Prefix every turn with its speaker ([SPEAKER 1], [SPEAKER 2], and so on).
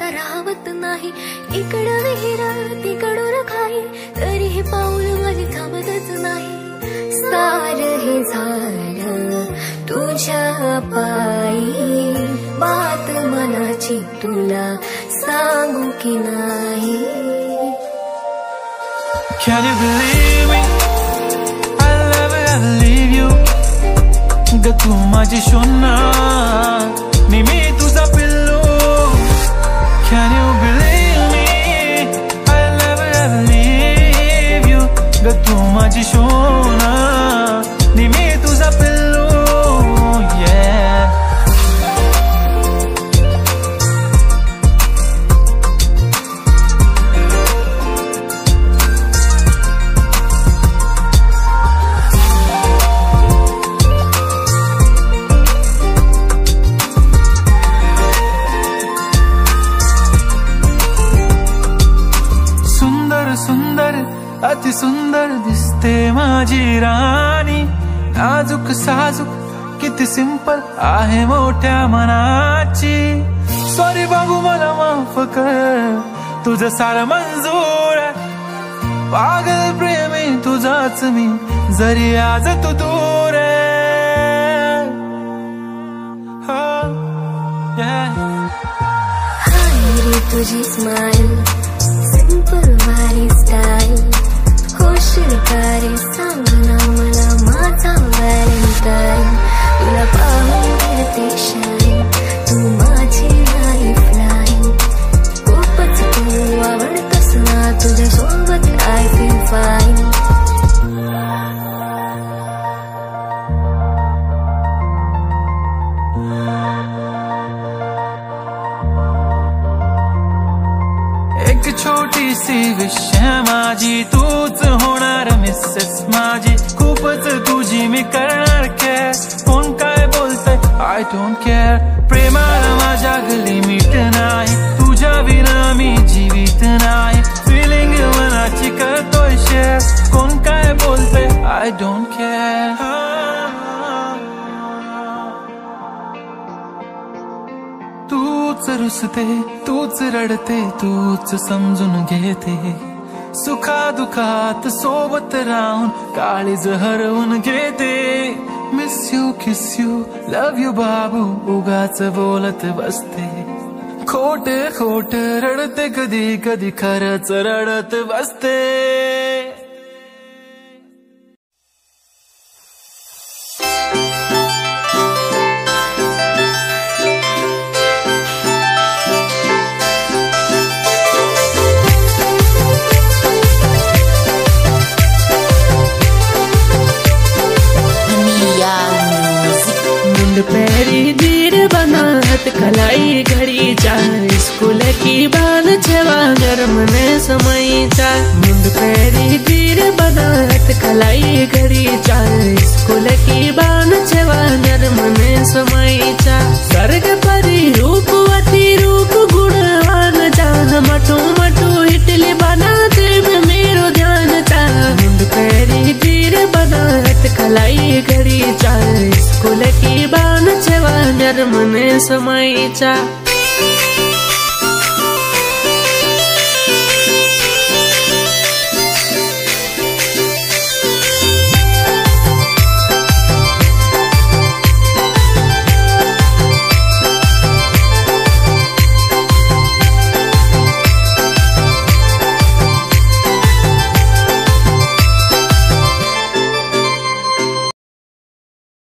[SPEAKER 1] आता राहत नाही. इकडं विहीर तिकडून खाई तरी हे पाऊल माझे थांबतच नाही. सार हे झालं तुझ्या पायी, बात मनाची तुला सांगू की नाही.
[SPEAKER 2] Can you believe me? I'll never leave you. ग तू माझी सोना नि मी तुझा पिल्लू. Can you believe me? I'll never leave you. ग तू माझी सोना नि मी तुझा पिल्लू. Yeah. सुंदर अति सुंदर दिसते माझी राणी. नाजूक साजूक किती सिंपल आहे मोठ्या मनाची. सॉरी बाबू मला माफ कर, तुझं सारं मंजूर आहे. पागल प्रेमी तुझाच मी जरी आज तू दूर आहे. हो
[SPEAKER 1] हाय तुझी स्माइल, सिंपल भारी स्टाईल. होशील का रे सांग ना मला माझा व्हॅलेंटाईन. तुला पाहून घेते शाईन, तू माझी लाईफलाईन. खूपच तू आवडतोस ना, तुझ्या सोबत आय फील फाईन.
[SPEAKER 2] एक छोटी सी विश माझी, तूच होणार मिसेस माझी. खूपच तुझी मी करणार केअर. कोण काय बोलतंय आय डोंट केअर. प्रेमाला माझ्या लिमिट नाही, तुझ्या विना मी जीवित नाही. फिलिंग मनाची करतोय शेअर. कोण काय बोलतंय आय डोंट केअर. तूच रुसते, तूच रडते, तूच समजून घेते. सुखा दुखात सोबत राहून काळीज हरवून घेते. Miss you kiss you love you बाबू उगाच बोलत बसते. खोट खोट रडते कधी कधी खरंच रडत बसते.
[SPEAKER 3] पैरी धीर बनात कलाई घड़ी चार. स्कूल की बाल छवा गर्म ने समय चार. मुंड पैरी धीर बनात कलाई घड़ी चार. स्कूल की बाल छवा गर्म ने समय चार. स्वर्ग परी रूपवती रूप गुणवान चाह. मटू मटू इडली बनाते में मेरो ध्यान चाह. मुंड पैरी धीर बनात कलाई घड़ी चार. स्कूल की बाल छवा नर्म ने समय चा.